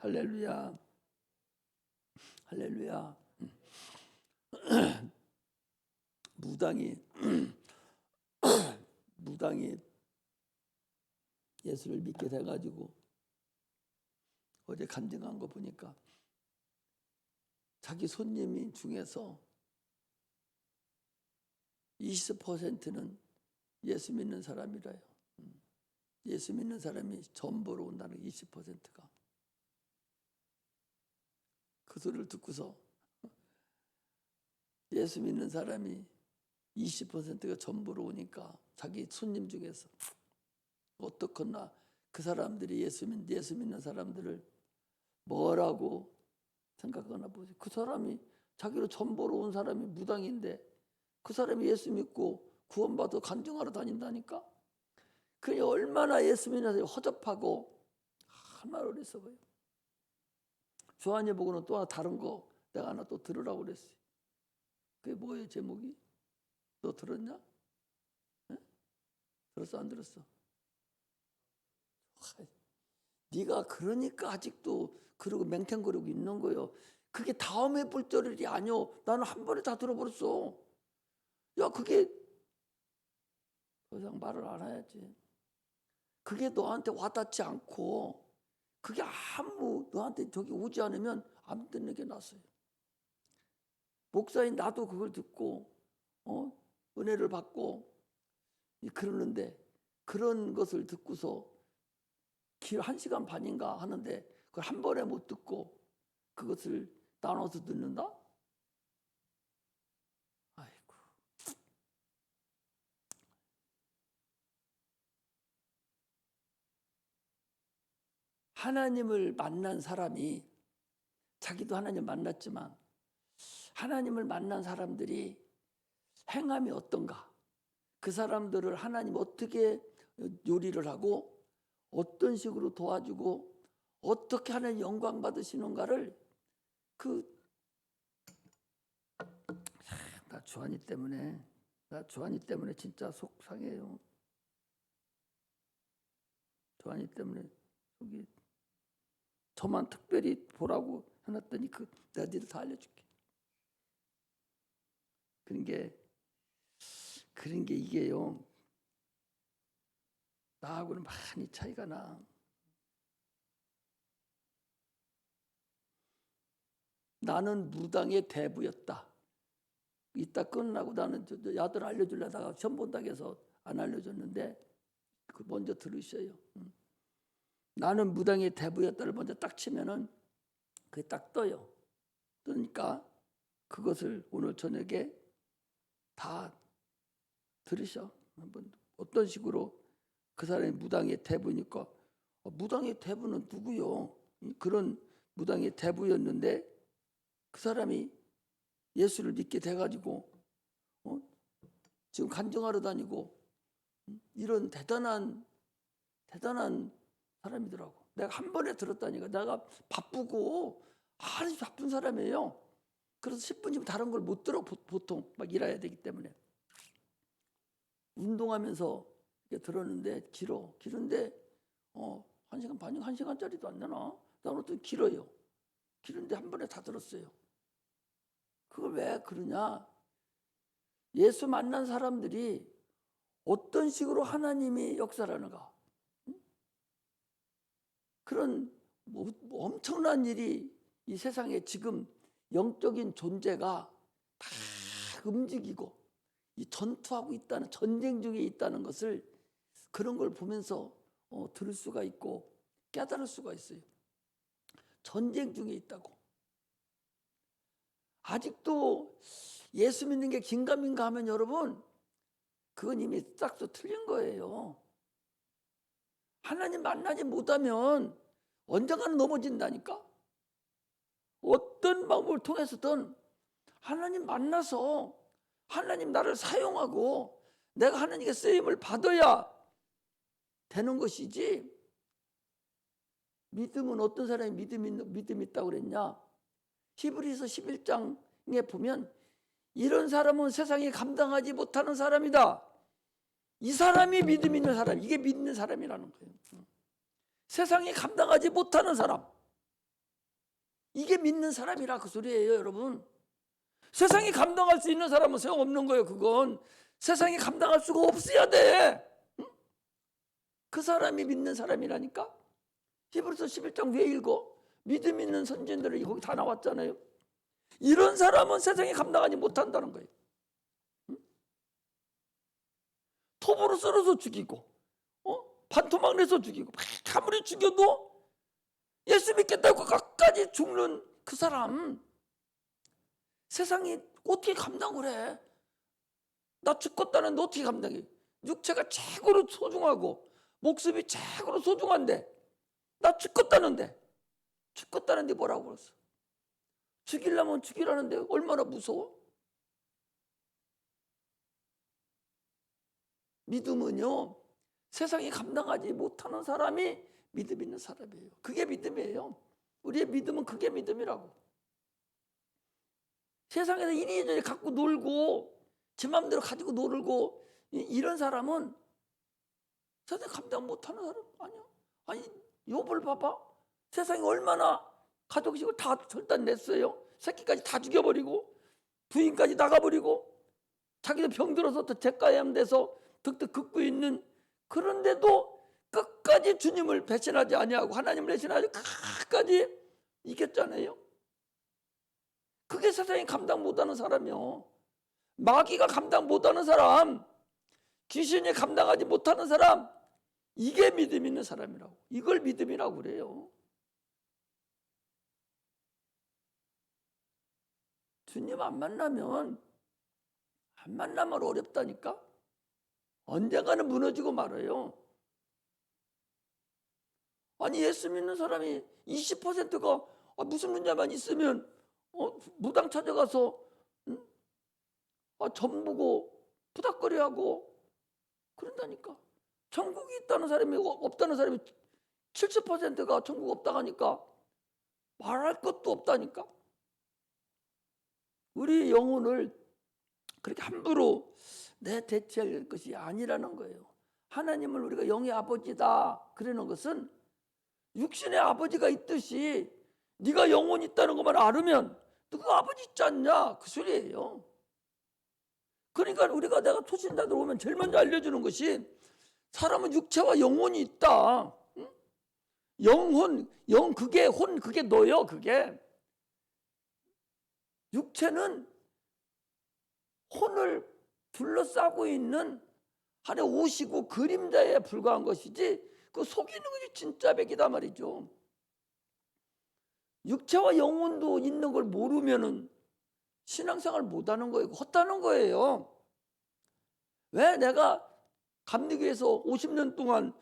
할렐루야. 할렐루야. 무당이 예수를 믿게 돼가지고 어제 간증한 거 보니까 자기 손님 중에서 20%는 예수 믿는 사람이래요. 예수 믿는 사람이 전보러 온다는 20%가. 그 소리를 듣고서 예수 믿는 사람이 20%가 전보러 오니까 자기 손님 중에서 어떻겠나 그 사람들이 예수 믿는 사람들을 뭐라고 생각하나 보지. 그 사람이 자기로 전보러 온 사람이 무당인데 그 사람이 예수 믿고 구원받아 간증하러 다닌다니까. 그게 얼마나 예수 믿는 사람이 허접하고 한말 어렸어 보여. 조한이 보고는 또 하나 다른 거 내가 하나 또 들으라고 그랬어요. 그게 뭐예요 제목이? 너 들었냐? 네? 들었어 안 들었어? 네가 그러니까 아직도 그러고 맹탱거리고 있는 거예요. 그게 다음에 볼 줄이 아니오. 나는 한 번에 다 들어버렸어. 야 그게 더 이상 말을 안 해야지. 그게 너한테 와닿지 않고 그게 아무 너한테 저기 오지 않으면 안 듣는 게 낫어요. 목사인 나도 그걸 듣고 은혜를 받고 그러는데 그런 것을 듣고서 길 1시간 반인가 하는데 그걸 한 번에 못 듣고 그것을 나눠서 듣는다? 아이고. 하나님을 만난 사람이 자기도 하나님 만났지만 하나님을 만난 사람들이 행함이 어떤가? 그 사람들을 하나님 어떻게 요리를 하고 어떤 식으로 도와주고 어떻게 하나님 영광 받으시는가를 나 주한이 때문에 진짜 속 상해요. 주한이 때문에 속이 저만 특별히 보라고 해놨더니 내가 니들 다 알려줄게. 그런 게 이게요. 나하고는 많이 차이가 나. 나는 무당의 대부였다. 이따 끝나고 나는 야들 알려주려다가 처음 본다고 해서 안 알려줬는데 먼저 들으셔요. 나는 무당의 대부였다를 먼저 딱 치면은 그게 딱 떠요. 그러니까 그것을 오늘 저녁에 다 들으셔. 한번 어떤 식으로 그 사람이 무당의 대부니까 무당의 대부는 누구요? 그런 무당의 대부였는데 그 사람이 예수를 믿게 돼가지고 지금 간증하러 다니고 이런 대단한 사람이더라고. 내가 한 번에 들었다니까. 내가 바쁘고 아주 바쁜 사람이에요. 그래서 10분이면 다른 걸 못 들어. 보통 막 일해야 되기 때문에. 운동하면서 들었는데 길은데 1시간 반이면 1시간짜리도 안 되나? 나는 또 길어요. 길은데 한 번에 다 들었어요. 그걸 왜 그러냐? 예수 만난 사람들이 어떤 식으로 하나님이 역사를 하는가? 그런 엄청난 일이 이 세상에 지금 영적인 존재가 다 움직이고 이 전투하고 있다는, 전쟁 중에 있다는 것을 그런 걸 보면서 들을 수가 있고 깨달을 수가 있어요. 전쟁 중에 있다고. 아직도 예수 믿는 게 긴가민가 하면 여러분 그건 이미 싹도 틀린 거예요. 하나님 만나지 못하면 언젠가는 넘어진다니까. 어떤 방법을 통해서든 하나님 만나서 하나님 나를 사용하고 내가 하나님께 쓰임을 받아야 되는 것이지. 믿음은 어떤 사람이 믿음 있다고 그랬냐? 히브리서 11장에 보면 이런 사람은 세상이 감당하지 못하는 사람이다. 이 사람이 믿음 있는 사람, 이게 믿는 사람이라는 거예요. 세상이 감당하지 못하는 사람. 이게 믿는 사람이라 그 소리예요, 여러분. 세상이 감당할 수 있는 사람은 소용없는 거예요. 그건 세상이 감당할 수가 없어야 돼. 응? 그 사람이 믿는 사람이라니까. 히브리서 11장 왜 읽어? 믿음 있는 선진들이 거기 다 나왔잖아요. 이런 사람은 세상이 감당하지 못한다는 거예요. 응? 톱으로 썰어서 죽이고 반토막 내서 죽이고 아무리 죽여도 예수 믿겠다고 끝까지 죽는 그 사람, 세상이 어떻게 감당을 해? 나 죽겠다는데 어떻게 감당해? 육체가 최고로 소중하고 목숨이 최고로 소중한데 나 죽겠다는데 뭐라고 그랬어? 죽이려면 죽이라는데 얼마나 무서워? 믿음은요, 세상이 감당하지 못하는 사람이 믿음 있는 사람이에요. 그게 믿음이에요. 우리의 믿음은 그게 믿음이라고. 세상에서 이리저리 갖고 놀고 제 마음대로 가지고 놀고 이런 사람은 세상 감당 못하는 사람 아니야. 아니 욥을 봐봐. 세상에 얼마나 가족식을 다 절단 냈어요. 새끼까지 다 죽여버리고 부인까지 나가버리고 자기도 병들어서 또 대가암 돼서 득득 긋고 있는, 그런데도 끝까지 주님을 배신하지 아니하고 하나님을 배신하지 끝까지 이겼잖아요. 그게 세상이 감당 못하는 사람이요. 마귀가 감당 못하는 사람, 귀신이 감당하지 못하는 사람, 이게 믿음 있는 사람이라고. 이걸 믿음이라고 그래요. 주님 안 만나면 어렵다니까. 언젠가는 무너지고 말아요. 아니 예수 믿는 사람이 20%가 무슨 문제만 있으면 무당 찾아가서 점 보고 부닥거리하고 그런다니까. 천국이 있다는 사람이 없다는 사람이 70%가 천국 없다고 하니까 말할 것도 없다니까. 우리 영혼을 그렇게 함부로 대체할 것이 아니라는 거예요. 하나님을 우리가 영의 아버지다 그러는 것은 육신의 아버지가 있듯이 네가 영혼이 있다는 것만 알으면 너가 아버지 있지 않냐 그 소리예요. 그러니까 우리가 내가 초신자들 오면 제일 먼저 알려주는 것이 사람은 육체와 영혼이 있다. 영혼, 그게 혼, 그게 너요. 그게 육체는 혼을 둘러싸고 있는 하나의 옷이고 그림자에 불과한 것이지 그 속에 있는 것이 진짜 백이다 말이죠. 육체와 영혼도 있는 걸 모르면은 신앙생활 못하는 거예요. 헛다는 거예요. 왜? 내가 감리교에서 50년 동안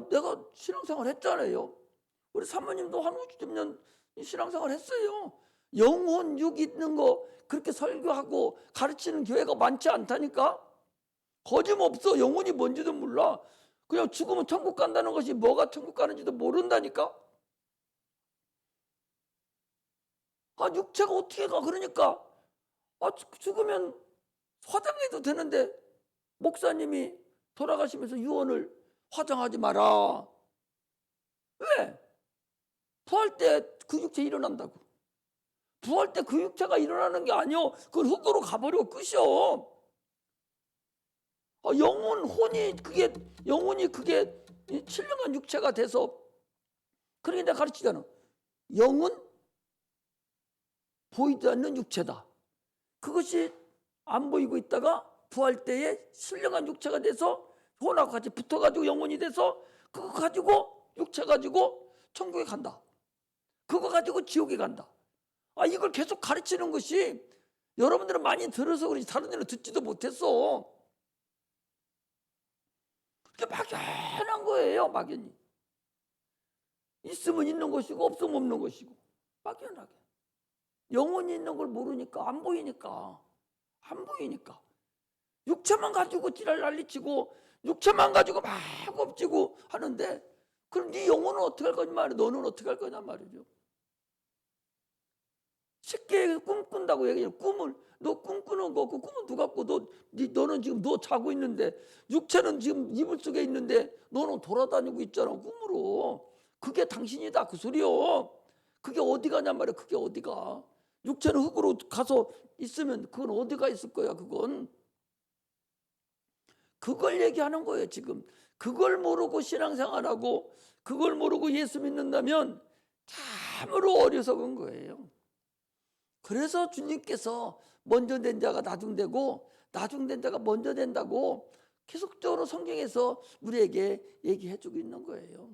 내가 신앙생활 했잖아요. 우리 사모님도 한 50년 신앙생활 했어요. 영혼 육 있는 거 그렇게 설교하고 가르치는 교회가 많지 않다니까. 거짓없어. 영혼이 뭔지도 몰라. 그냥 죽으면 천국 간다는 것이 뭐가 천국 가는지도 모른다니까. 육체가 어떻게 가? 그러니까 죽으면 화장해도 되는데 목사님이 돌아가시면서 유언을 화장하지 마라. 왜? 부활 때 그 육체 일어난다고. 부활 때 그 육체가 일어나는 게 아니요. 그건 흙으로 가버리고 끝이요. 영혼이 그게 신령한 육체가 돼서, 그러니까 내가 가르치잖아. 영은 보이지 않는 육체다. 그것이 안 보이고 있다가 부활 때에 신령한 육체가 돼서 혼하고 같이 붙어가지고 영혼이 돼서 그거 가지고 육체 가지고 천국에 간다. 그거 가지고 지옥에 간다. 이걸 계속 가르치는 것이 여러분들은 많이 들어서 그렇지 다른 데는 듣지도 못했어. 그게 막연한 거예요. 막연히. 있으면 있는 것이고 없으면 없는 것이고 막연하게. 영혼이 있는 걸 모르니까 안 보이니까 육체만 가지고 지랄 난리치고 육체만 가지고 막 엎지고 하는데, 그럼 네 영혼은 어떻게 할 거냐 말이야. 너는 어떻게 할 거냐 말이죠. 쉽게 꿈꾼다고 얘기해요. 너 꿈꾸는 거, 그 꿈은 누가 꿔? 너는 지금 너 자고 있는데, 육체는 지금 이불 속에 있는데 너는 돌아다니고 있잖아 꿈으로. 그게 당신이다 그 소리요. 그게 어디 가냔 말이야. 그게 어디가. 육체는 흙으로 가서 있으면 그건 어디가 있을 거야. 그건. 그걸 얘기하는 거예요 지금. 그걸 모르고 신앙생활하고 그걸 모르고 예수 믿는다면 참으로 어리석은 거예요. 그래서 주님께서 먼저 된 자가 나중되고 나중된 자가 먼저 된다고 계속적으로 성경에서 우리에게 얘기해주고 있는 거예요.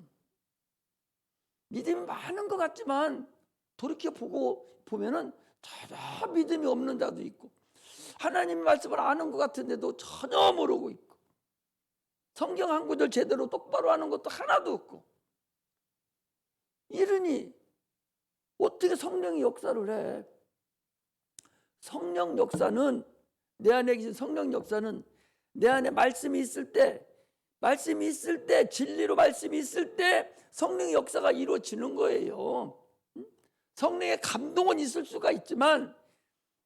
믿음이 많은 것 같지만 돌이켜보고 보면은 전혀 믿음이 없는 자도 있고 하나님 말씀을 아는 것 같은데도 전혀 모르고 있고 성경 한 구절 제대로 똑바로 하는 것도 하나도 없고 이러니 어떻게 성령이 역사를 해? 성령 역사는 내 안에 계신 성령 역사는 내 안에 말씀이 있을 때 진리로 말씀이 있을 때 성령의 역사가 이루어지는 거예요. 성령의 감동은 있을 수가 있지만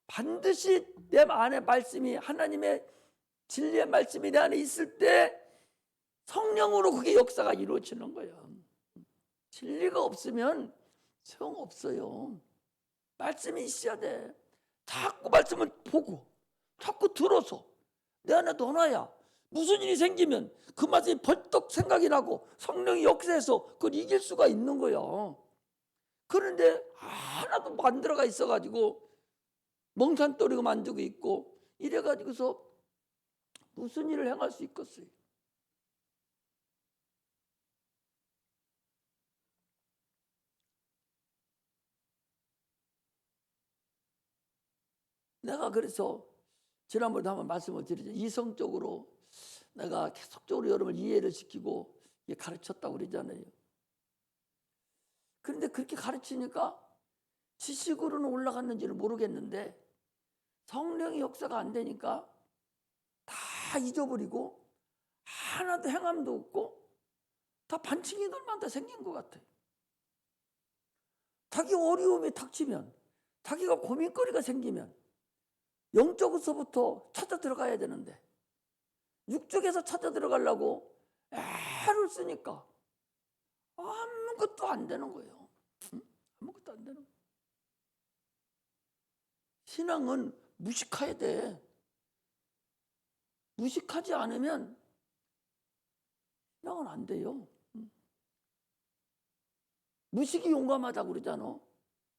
반드시 내 안에 말씀이 하나님의 진리의 말씀이 내 안에 있을 때 성령으로 그게 역사가 이루어지는 거예요. 진리가 없으면 소용없어요. 말씀이 있어야 돼. 자꾸 말씀을 보고 자꾸 들어서 내 안에 넣어놔야 무슨 일이 생기면 그 말씀이 벌떡 생각이 나고 성령이 역사해서 그걸 이길 수가 있는 거예요. 그런데 하나도 만들어가 있어가지고 멍산돌이고 만들고 있고 이래가지고서 무슨 일을 행할 수 있겠어요. 내가 그래서 지난번에도 한번 말씀을 드리죠. 이성적으로 내가 계속적으로 여러분을 이해를 시키고 가르쳤다고 그러잖아요. 그런데 그렇게 가르치니까 지식으로는 올라갔는지는 모르겠는데 성령의 역사가 안 되니까 다 잊어버리고 하나도 행함도 없고 다 반칙이들만 다 생긴 것 같아요. 자기 어려움이 닥치면 자기가 고민거리가 생기면 영적으로서부터 찾아 들어가야 되는데 육적에서 찾아 들어가려고 애를 쓰니까 아무것도 안 되는 거예요. 아무것도 안 되는 거예요. 신앙은 무식해야 돼. 무식하지 않으면 신앙은 안 돼요. 무식이 용감하다고 그러잖아.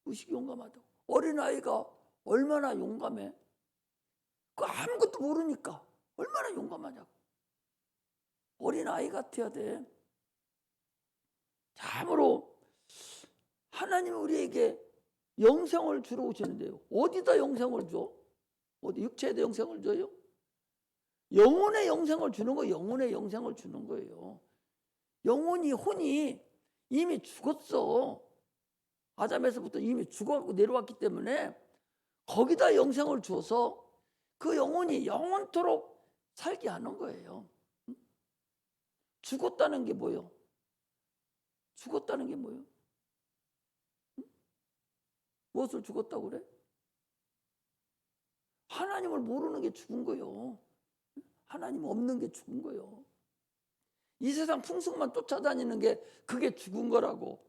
무식이 용감하다고. 어린아이가 얼마나 용감해. 그 아무것도 모르니까 얼마나 용감하냐고. 어린아이 같아야 돼. 참으로 하나님은 우리에게 영생을 주러 오시는데요. 어디다 영생을 줘? 어디 육체에다 영생을 줘요? 영혼의 영생을 주는 거예요. 영혼의 영생을 주는 거예요. 영혼이 혼이 이미 죽었어. 아담에서부터 이미 죽어갖고 내려왔기 때문에 거기다 영생을 주어서 그 영혼이 영원토록 살게 하는 거예요. 죽었다는 게 뭐예요? 죽었다는 게 뭐예요? 무엇을 죽었다고 그래? 하나님을 모르는 게 죽은 거예요. 하나님 없는 게 죽은 거예요. 이 세상 풍속만 쫓아다니는 게 그게 죽은 거라고.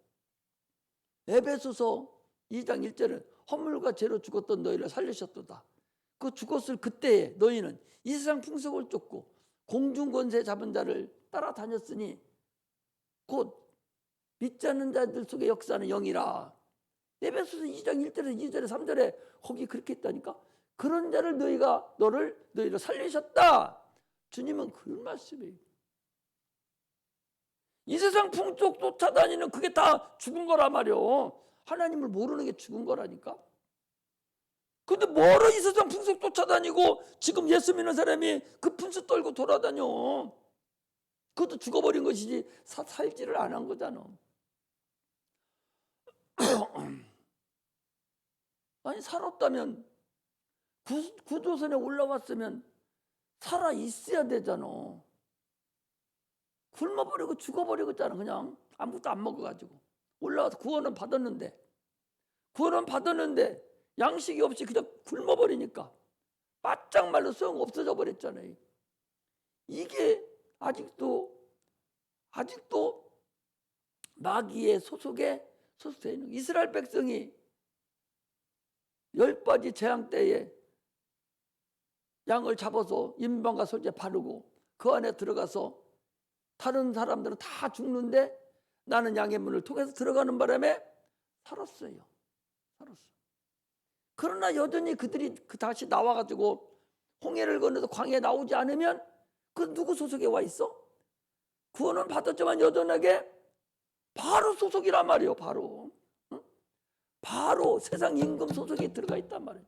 에베소서 2장 1절은 허물과 죄로 죽었던 너희를 살리셨도다. 그 죽었을 그때에 너희는 이 세상 풍속을 쫓고 공중 권세 잡은 자를 따라다녔으니 곧 믿지 않는 자들 속에 역사하는 영이라. 에베소서 2장 1절에서 2절에 3절에 거기 그렇게 했다니까. 그런 자를 너희를 살리셨다. 주님은 그런 말씀이에요. 이 세상 풍속 쫓아다니는 그게 다 죽은 거란 말이요. 하나님을 모르는 게 죽은 거라니까. 근데 뭐로 이 세상 풍속 쫓아다니고 지금 예수 믿는 사람이 그 분수 떨고 돌아다녀. 그것도 죽어버린 것이지 살지를 안 한 거잖아. 아니 살았다면 구조선에 올라왔으면 살아 있어야 되잖아. 굶어버리고 죽어버리겠잖아. 그냥 아무것도 안 먹어가지고 올라와서 구원은 받았는데 양식이 없이 그냥 굶어버리니까 바짝 말로 소용 없어져 버렸잖아요. 이게 아직도 마귀의 소속에 소속되어 있는 거예요. 이스라엘 백성이 10가지 재앙 때에 양을 잡아서 인방과 솔제 바르고 그 안에 들어가서 다른 사람들은 다 죽는데 나는 양의 문을 통해서 들어가는 바람에 살았어요. 그러나 여전히 그들이 다시 나와가지고 홍해를 건너서 광야에 나오지 않으면 그 누구 소속에 와 있어? 구원은 받았지만 여전하게 바로 소속이란 말이에요. 바로. 응? 바로 세상 임금 소속에 들어가 있단 말이죠.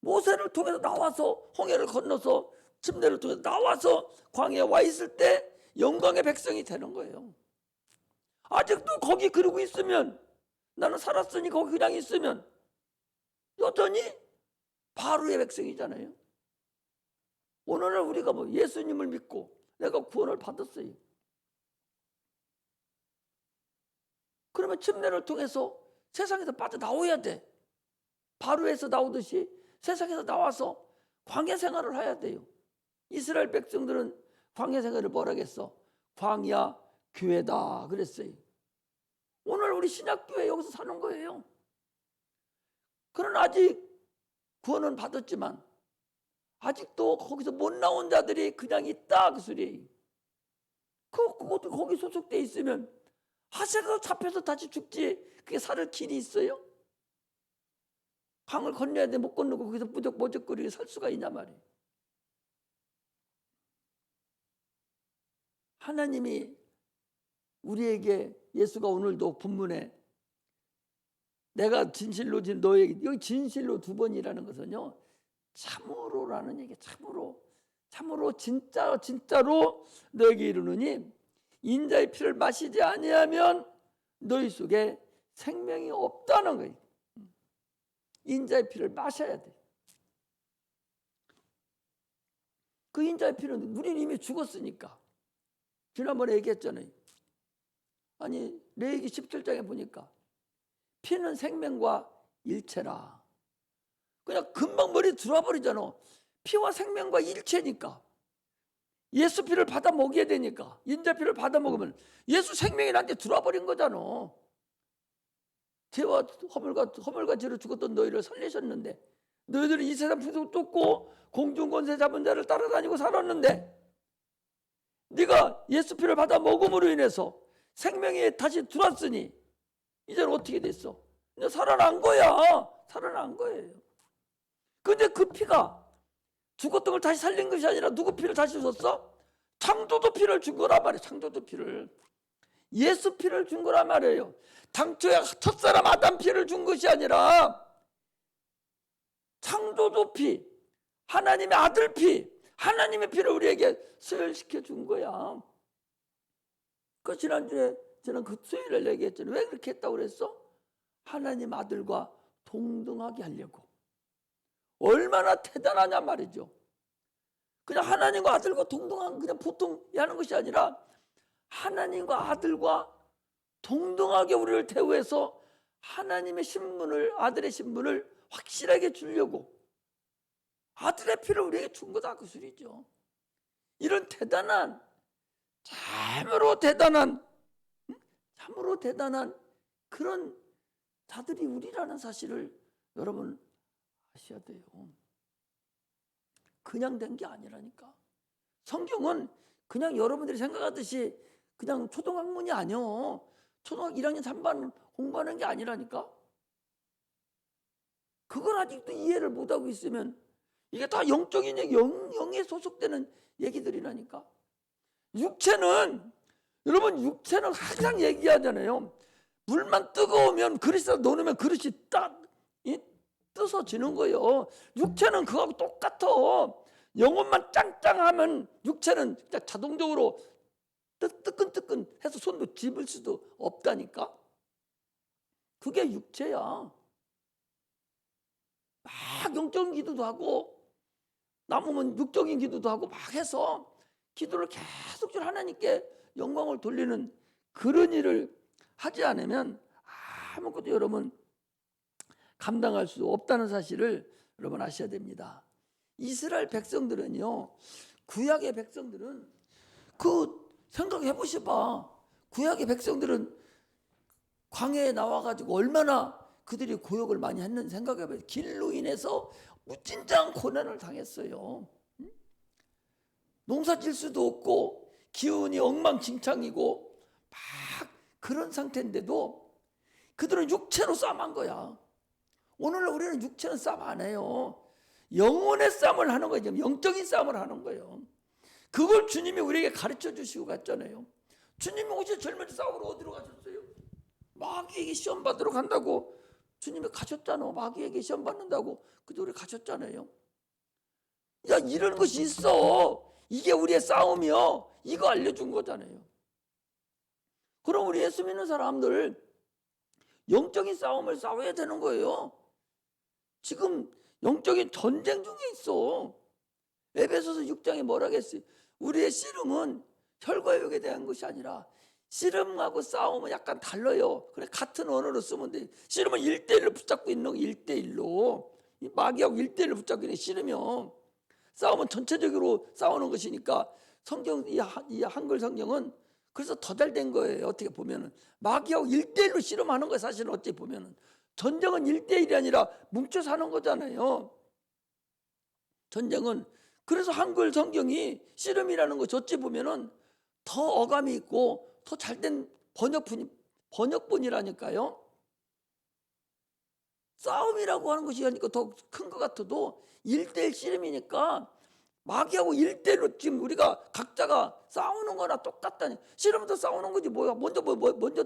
모세를 통해서 나와서 홍해를 건너서 침례를 통해서 나와서 광야에 와 있을 때 영광의 백성이 되는 거예요. 아직도 거기 그러고 있으면, 나는 살았으니 거기 그냥 있으면 여전히 바로의 백성이잖아요. 오늘날 우리가 뭐 예수님을 믿고 내가 구원을 받았어요. 그러면 침례를 통해서 세상에서 빠져나와야 돼. 바로에서 나오듯이 세상에서 나와서 광야 생활을 해야 돼요. 이스라엘 백성들은 광야 생활을 뭐라겠어? 광야 교회다 그랬어요. 오늘 우리 신약교회 여기서 사는 거예요. 그러나 아직 구원은 받았지만 아직도 거기서 못 나온 자들이 그냥 있다 그 소리예요. 그것도 거기 소속돼 있으면 하세가 잡혀서 다시 죽지 그게 살 길이 있어요? 강을 건너야 돼. 못 건너고 거기서 머적거리게 살 수가 있냐 말이에요. 하나님이 우리에게 예수가 오늘도 본문에 내가 진실로 너에게, 여기 진실로 2번이라는 것은요 참으로라는 얘기. 참으로 진짜로 너에게 이르노니 인자의 피를 마시지 아니하면 너희 속에 생명이 없다는 거예요. 인자의 피를 마셔야 돼. 그 인자의 피는 우리는 이미 죽었으니까. 지난번에 얘기했잖아요. 아니 레위기 17장에 보니까 피는 생명과 일체라. 그냥 금방 머리에 들어와 버리잖아. 피와 생명과 일체니까. 예수 피를 받아 먹여야 되니까. 인자 피를 받아 먹으면 예수 생명이 나한테 들어와 버린 거잖아. 죄와 허물과 죄로 죽었던 너희를 살리셨는데, 너희들은 이 세상 풍속 쫓고 공중 권세 잡은 자를 따라다니고 살았는데, 네가 예수 피를 받아 먹음으로 인해서 생명이 다시 들어왔으니 이제는 어떻게 됐어? 이제 살아난 거야. 살아난 거예요. 근데 그 피가 죽었던 걸 다시 살린 것이 아니라 누구 피를 다시 줬어? 창조주 피를 준 거란 말이에요. 창조주 피를. 예수 피를 준 거란 말이에요. 당초에 첫사람 아담 피를 준 것이 아니라 창조주 피, 하나님의 아들 피, 하나님의 피를 우리에게 수혈시켜 준 거야. 그 지난주에 저는 그 수요일을 얘기했잖아요. 왜 그렇게 했다고 그랬어? 하나님 아들과 동등하게 하려고. 얼마나 대단하냐 말이죠. 그냥 하나님과 아들과 동등한 그냥 보통 하는 것이 아니라 하나님과 아들과 동등하게 우리를 대우해서 하나님의 신분을, 아들의 신분을 확실하게 주려고 아들의 피를 우리에게 준 거다 그 소리죠. 이런 대단한, 참으로 대단한 그런 자들이 우리라는 사실을 여러분 아셔야 돼요. 그냥 된 게 아니라니까. 성경은 그냥 여러분들이 생각하듯이 그냥 초등학문이 아니요. 초등학교 1학년 3반 공부하는 게 아니라니까. 그걸 아직도 이해를 못하고 있으면 이게 다 영적인 얘기, 영에 소속되는 얘기들이라니까. 여러분 육체는 항상 얘기하잖아요. 물만 뜨거우면 그릇에다 놓으면 그릇이 딱 뜨서지는 거예요. 육체는 그거하고 똑같아. 영혼만 짱짱하면 육체는 그냥 자동적으로 뜨끈뜨끈해서 손도 집을 수도 없다니까. 그게 육체야. 막 영적인 기도도 하고 남으면 육적인 기도도 하고 막 해서 기도를 계속 하나님께 영광을 돌리는 그런 일을 하지 않으면 아무것도 여러분 감당할 수 없다는 사실을 여러분 아셔야 됩니다. 이스라엘 백성들은요, 구약의 백성들은 그 생각해 보셔봐. 구약의 백성들은 광야에 나와가지고 얼마나 그들이 고역을 많이 했는지 생각해봐요. 길로 인해서 무진장 고난을 당했어요. 농사 질 수도 없고 기운이 엉망진창이고 막 그런 상태인데도 그들은 육체로 싸움한 거야. 오늘날 우리는 육체는 싸움 안 해요. 영혼의 싸움을 하는 거예요. 영적인 싸움을 하는 거예요. 그걸 주님이 우리에게 가르쳐 주시고 갔잖아요. 주님이 오실 젊은 싸우러 어디로 가셨어요? 마귀에게 시험 받으러 간다고 주님이 가셨잖아. 마귀에게 시험 받는다고 그저 우리 가셨잖아요. 야, 이런 것이 있어. 이게 우리의 싸움이요. 이거 알려준 거잖아요. 그럼 우리 예수 믿는 사람들 영적인 싸움을 싸워야 되는 거예요. 지금 영적인 전쟁 중에 있어. 에베소서 6장에 뭐라고 했어요? 우리의 씨름은 혈과 육에 대한 것이 아니라, 씨름하고 싸움은 약간 달라요. 그래, 같은 언어로 쓰면 돼. 씨름은 1대1로 붙잡고 있는 거, 1대1로. 마귀하고 1대1로 붙잡고 있는 씨름이요. 싸움은 전체적으로 싸우는 것이니까 성경, 이 한글 성경은 그래서 더 잘 된 거예요. 어떻게 보면은 마귀하고 1대1로 씨름하는 거예요. 사실은 어찌 보면은 전쟁은 1대1이 아니라 뭉쳐 사는 거잖아요. 전쟁은. 그래서 한글 성경이 씨름이라는 거 어찌 보면은 더 어감이 있고 더 잘된 번역본이라니까요. 싸움이라고 하는 것이 하니까 더 큰 것 같아도 1대1 씨름이니까 마귀하고 1대1로 지금 우리가 각자가 싸우는 거나 똑같다니. 씨름도 싸우는 거지 뭐야. 먼저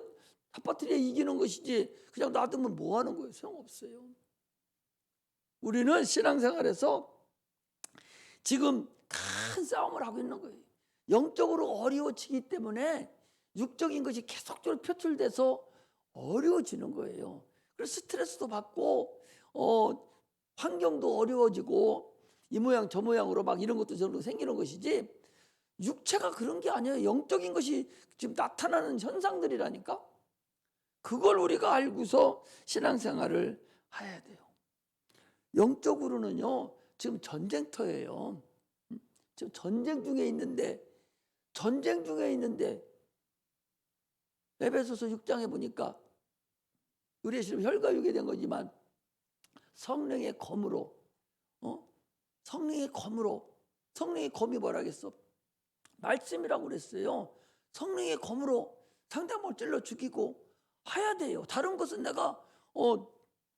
탑바트리에 이기는 것이지 그냥 놔두면 뭐 하는 거예요. 소용없어요. 우리는 신앙생활에서 지금 큰 싸움을 하고 있는 거예요. 영적으로 어려워지기 때문에 육적인 것이 계속적으로 표출돼서 어려워지는 거예요. 그래서 스트레스도 받고 환경도 어려워지고 이 모양 저 모양으로 막 이런 것도 저런 거 생기는 것이지, 육체가 그런 게 아니에요. 영적인 것이 지금 나타나는 현상들이라니까. 그걸 우리가 알고서 신앙생활을 해야 돼요. 영적으로는요, 지금 전쟁터예요. 지금 전쟁 중에 있는데 에베소서 6장에 보니까 우리의 지금 혈과 육에 된 거지만 성령의 검으로, 성령의 검이 뭐라겠어? 말씀이라고 그랬어요. 성령의 검으로 상대방을 찔러 죽이고 해야 돼요. 다른 것은 내가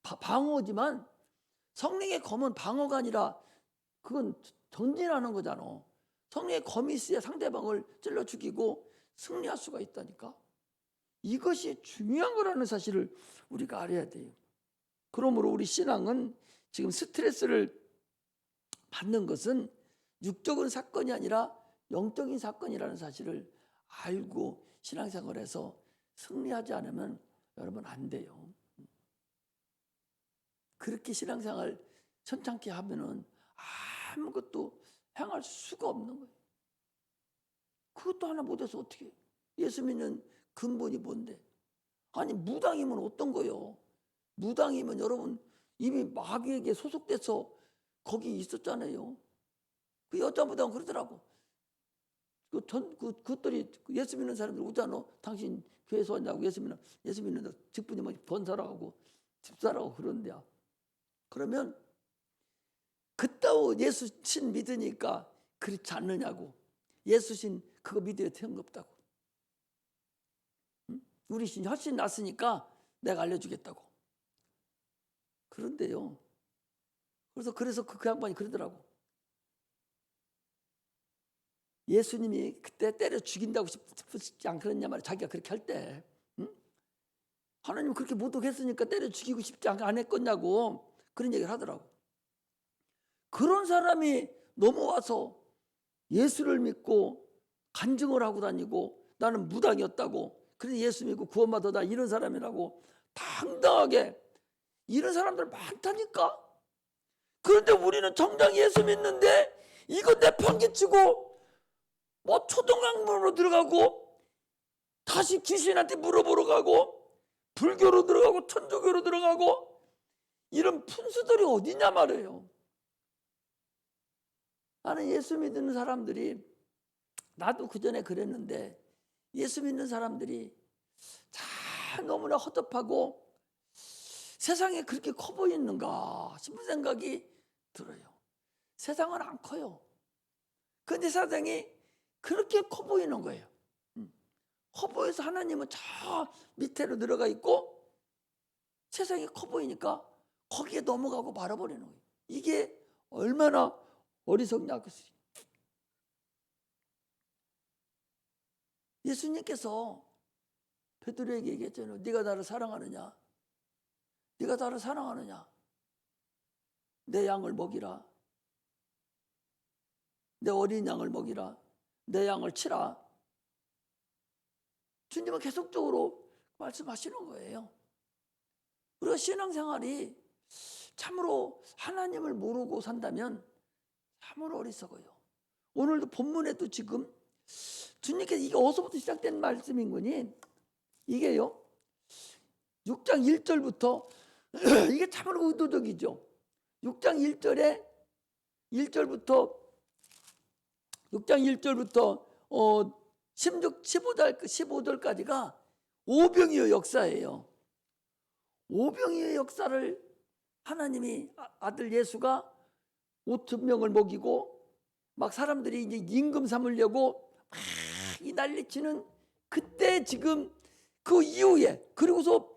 방어지만 성령의 검은 방어가 아니라 그건 전진하는 거잖아. 성령의 검이 있어야 상대방을 찔러 죽이고 승리할 수가 있다니까. 이것이 중요한 거라는 사실을 우리가 알아야 돼요. 그러므로 우리 신앙은 지금 스트레스를 받는 것은 육적인 사건이 아니라 영적인 사건이라는 사실을 알고 신앙생활에서 승리하지 않으면 여러분 안 돼요. 그렇게 신앙생활 천창케 하면은 아무것도 행할 수가 없는 거예요. 그것도 하나 못해서 어떻게? 예수 믿는 근본이 뭔데? 아니, 무당이면 어떤 거요? 무당이면 여러분 이미 마귀에게 소속돼서 거기 있었잖아요. 그 여자 무당 그러더라고. 그것들이 예수 믿는 사람들 오잖아. 당신 교회에서 왔냐고. 예수 믿는 직분이 뭐 번사라고 집사라고 그러는데야. 그러면 그따위 예수 신 믿으니까 그렇지 않느냐고. 예수 신 그거 믿어야 되는겁다고. 응? 우리 신 훨씬 낫으니까 내가 알려주겠다고. 그런데요. 그래서 그 양반이 그러더라고. 예수님이 그때 때려 죽인다고 싶지 않겠냐 말이야. 자기가 그렇게 할 때. 응? 하나님 그렇게 모독했으니까 때려 죽이고 싶지 안 했겠냐고. 그런 얘기를 하더라고. 그런 사람이 넘어와서 예수를 믿고 간증을 하고 다니고 나는 무당이었다고, 그래서 예수 믿고 구원받았다, 이런 사람이라고 당당하게, 이런 사람들 많다니까. 그런데 우리는 정작 예수 믿는데 이거 내팽개치고 뭐 초등학문으로 들어가고 다시 귀신한테 물어보러 가고 불교로 들어가고 천주교로 들어가고 이런 푼수들이 어디냐 말이에요. 나는 예수 믿는 사람들이, 나도 그전에 그랬는데 예수 믿는 사람들이 참 너무나 허접하고 세상에 그렇게 커 보이는가 싶은 생각이 들어요. 세상은 안 커요. 그런데 세상이 그렇게 커 보이는 거예요. 커 보여서 하나님은 저 밑으로 들어가 있고 세상이 커 보이니까 거기에 넘어가고 말아버리는 거예요. 이게 얼마나 어리석냐. 예수님께서 베드로에게 얘기했잖아요. 네가 나를 사랑하느냐? 네가 나를 사랑하느냐? 내 양을 먹이라. 내 어린 양을 먹이라. 내 양을 치라. 주님은 계속적으로 말씀하시는 거예요. 우리가 신앙생활이 참으로 하나님을 모르고 산다면 참으로 어리석어요. 오늘도 본문에도 지금 주님께서 이게 어디서부터 시작된 말씀인 거니? 이게요 6장 1절부터 이게 참으로 의도적이죠. 6장 1절에 1절부터 6장 1절부터 15절까지가 오병이어 역사예요. 오병이어 역사를 하나님이 아들 예수가 5,000명을 먹이고 막 사람들이 이제 임금 삼으려고 막 이 난리치는 그때 지금 그 이후에 그리고서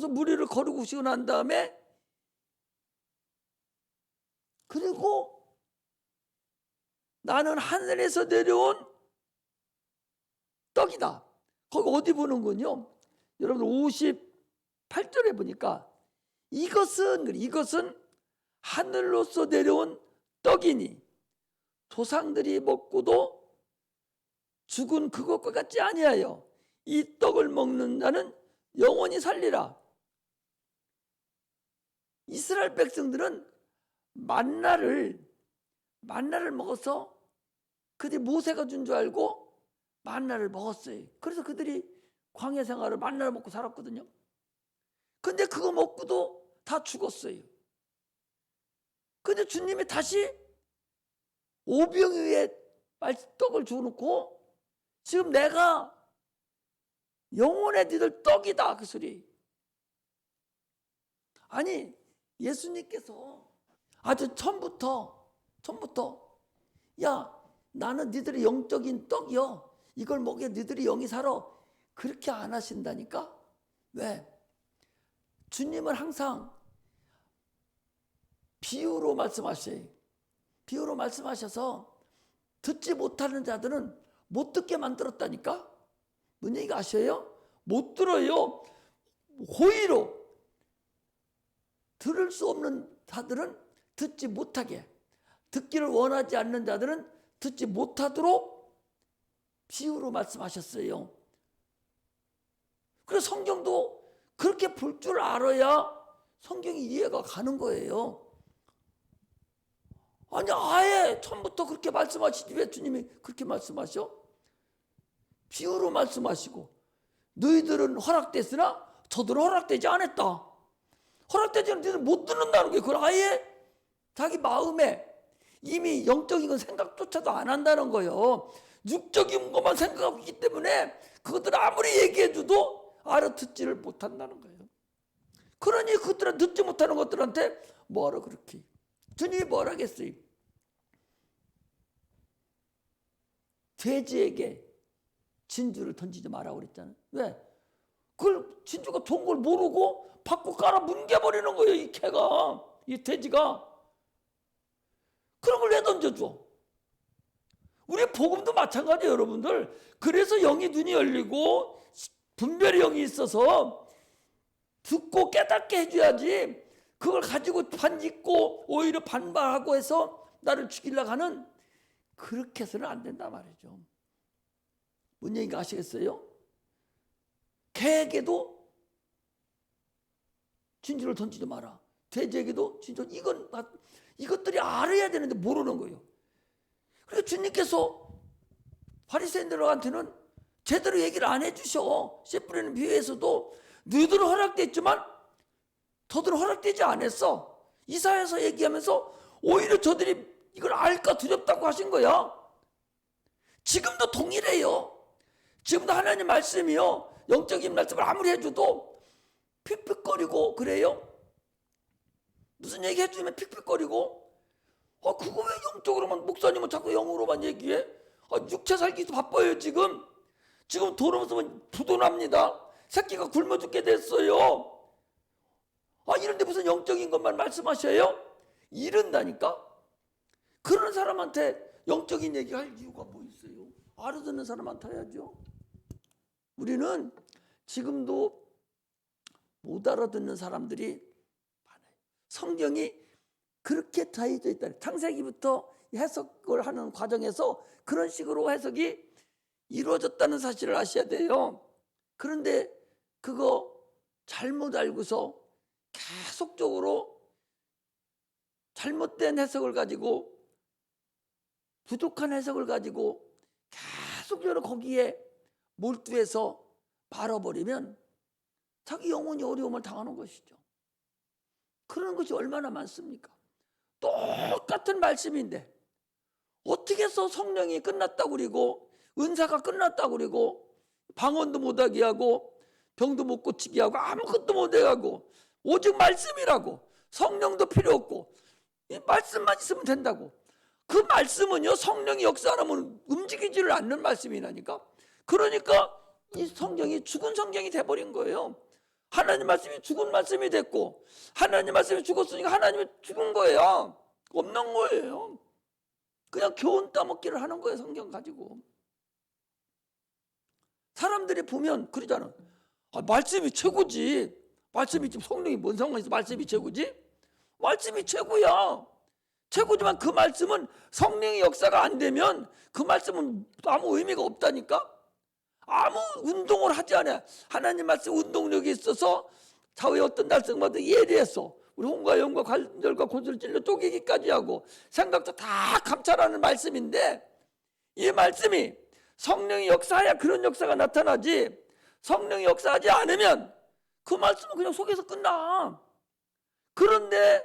무리를 거르고 난 다음에 그리고 나는 하늘에서 내려온 떡이다. 거기 어디 보는군요. 여러분 58절에 보니까 이것은 하늘로서 내려온 떡이니 조상들이 먹고도 죽은 그것과 같지 아니하여 이 떡을 먹는 자는 영원히 살리라. 이스라엘 백성들은 만나를 먹어서 그들이 모세가 준 줄 알고 만나를 먹었어요. 그래서 그들이 광야 생활을 만나를 먹고 살았거든요. 근데 그거 먹고도 다 죽었어요. 근데 주님이 다시 오병이어의 떡을 주놓고 지금 내가 영혼의 니들 떡이다 그 소리. 아니 예수님께서 아주 처음부터 야 나는 니들의 영적인 떡이여 이걸 먹여 니들이 영이 살아 그렇게 안 하신다니까. 왜? 주님은 항상 비유로 말씀하셔요. 비유로 말씀하셔서 듣지 못하는 자들은 못 듣게 만들었다니까. 뭔 얘기 아셔요? 못 들어요. 호의로 들을 수 없는 자들은 듣지 못하게, 듣기를 원하지 않는 자들은 듣지 못하도록 비유로 말씀하셨어요. 그래서 성경도 그렇게 볼 줄 알아야 성경이 이해가 가는 거예요. 아니 아예 처음부터 그렇게 말씀하시지 왜 주님이 그렇게 말씀하셔? 비유로 말씀하시고 너희들은 허락됐으나 저들은 허락되지 않았다. 허락되지 않은 너희들은 못 듣는다는 거예요. 그걸 아예 자기 마음에 이미 영적인 건 생각조차도 안 한다는 거예요. 육적인 것만 생각하고 있기 때문에 그것들을 아무리 얘기해줘도 알아듣지를 못한다는 거예요. 그러니 그것들은 듣지 못하는 것들한테 뭐하러 그렇게 주님이 뭘 하겠어요? 돼지에게 진주를 던지지 말라고 그랬잖아요. 왜? 그걸 진주가 좋은 걸 모르고 받고 깔아 뭉개버리는 거예요. 이 개가, 이 돼지가. 그런 걸 왜 던져줘? 우리 복음도 마찬가지예요, 여러분들. 그래서 영이 눈이 열리고 분별의 영이 있어서 듣고 깨닫게 해줘야지 그걸 가지고 반짓고 오히려 반발하고 해서 나를 죽이려고 하는 그렇게 해서는 안 된단 말이죠. 뭔 얘기인가 아시겠어요? 개에게도 진주를 던지지 마라. 돼지에게도 진주. 이것들이 알아야 되는데 모르는 거예요. 그러니까 주님께서 바리새인들한테는 제대로 얘기를 안 해주셔. 씨 뿌리는 비유에서도 너희들은 허락됐지만 저들은 허락되지 않았어. 이사야서 얘기하면서 오히려 저들이 이걸 알까 두렵다고 하신 거야. 지금도 동일해요. 지금도 하나님 말씀이요, 영적인 말씀을 아무리 해줘도 픽픽거리고 그래요. 무슨 얘기 해주면 픽픽거리고, 그거 왜 영적으로만, 목사님은 자꾸 영으로만 얘기해? 육체 살기도 바빠요. 지금 돈 없으면 부도납니다. 새끼가 굶어 죽게 됐어요. 이런데 무슨 영적인 것만 말씀하셔요? 이런다니까. 그런 사람한테 영적인 얘기할 이유가 뭐 있어요? 알아듣는 사람한테 해야죠. 우리는 지금도 못 알아듣는 사람들이 많아요. 성경이 그렇게 짜여져 있다. 창세기부터 해석을 하는 과정에서 그런 식으로 해석이 이루어졌다는 사실을 아셔야 돼요. 그런데 그거 잘못 알고서 계속적으로 잘못된 해석을 가지고, 부족한 해석을 가지고 계속적으로 거기에 몰두해서 말아버리면 자기 영혼이 어려움을 당하는 것이죠. 그런 것이 얼마나 많습니까? 똑같은 말씀인데 어떻게 해서 성령이 끝났다고 그러고 은사가 끝났다고 그러고 방언도 못하게 하고 병도 못 고치게 하고 아무것도 못해 하고 오직 말씀이라고, 성령도 필요 없고 이 말씀만 있으면 된다고. 그 말씀은요, 성령이 역사 안 하면 움직이지를 않는 말씀이라니까. 그러니까 이 성경이 죽은 성경이 돼버린 거예요. 하나님 말씀이 죽은 말씀이 됐고, 하나님 말씀이 죽었으니까 하나님이 죽은 거예요. 없는 거예요. 그냥 교훈 따먹기를 하는 거예요. 성경 가지고. 사람들이 보면 그러잖아. 말씀이 최고지. 말씀이 지금 성령이 뭔 상관이 있어? 말씀이 최고지? 말씀이 최고야. 최고지만 그 말씀은 성령의 역사가 안 되면 그 말씀은 아무 의미가 없다니까. 아무 운동을 하지 않아. 하나님 말씀 운동력이 있어서 사회의 어떤 달성마다 예리해서 우리 혼과 영과 관절과 골수를 찔러 쪼개기까지 하고 생각도 다 감찰하는 말씀인데, 이 말씀이 성령이 역사해야 그런 역사가 나타나지, 성령이 역사하지 않으면 그 말씀은 그냥 속에서 끝나. 그런데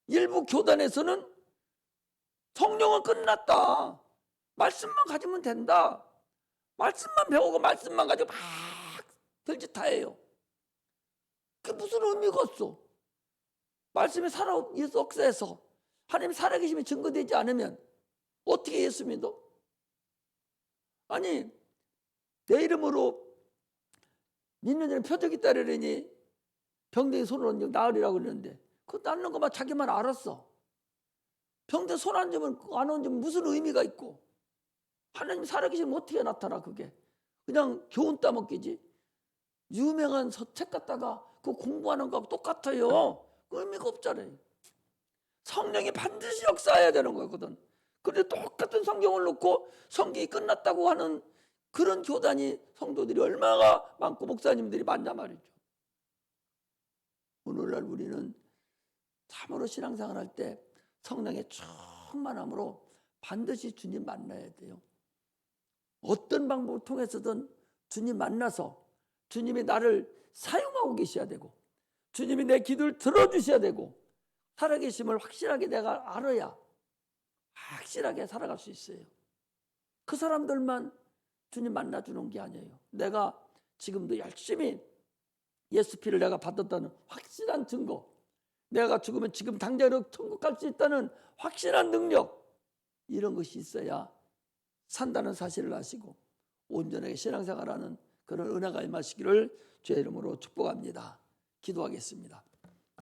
일부 교단에서는 성령은 끝났다, 말씀만 가지면 된다, 말씀만 배우고 말씀만 가지고 막 들짓다해요. 그게 무슨 의미가 없어. 말씀이 살아 예수 역사에서 하나님 살아계심이 증거되지 않으면 어떻게 예수 믿어? 아니, 내 이름으로 믿는 자는 표적이 따르려니 병든 손을 얹어 나으리라고 그러는데, 그거 낫는 것만 자기만 알았어. 병든 손 안 얹으면 무슨 의미가 있고, 하나님 살아계시면 어떻게 나타나? 그게 그냥 교훈 따먹기지. 유명한 책 갖다가 그 공부하는 거하고 똑같아요. 그 의미가 없잖아요. 성령이 반드시 역사해야 되는 거거든. 그런데 똑같은 성경을 놓고 성경이 끝났다고 하는 그런 교단이, 성도들이 얼마나 많고 목사님들이 많단 말이죠. 오늘날 우리는 참으로 신앙생활 할 때 성령의 충만함으로 반드시 주님 만나야 돼요. 어떤 방법을 통해서든 주님 만나서 주님이 나를 사용하고 계셔야 되고, 주님이 내 기도를 들어주셔야 되고, 살아계심을 확실하게 내가 알아야 확실하게 살아갈 수 있어요. 그 사람들만 주님 만나주는 게 아니에요. 내가 지금도 열심히 예수 피를 내가 받았다는 확실한 증거, 내가 죽으면 지금 당장 천국 갈 수 있다는 확실한 능력, 이런 것이 있어야 산다는 사실을 아시고 온전하게 신앙생활하는 그런 은혜가 임하시기를 주의 이름으로 축복합니다. 기도하겠습니다.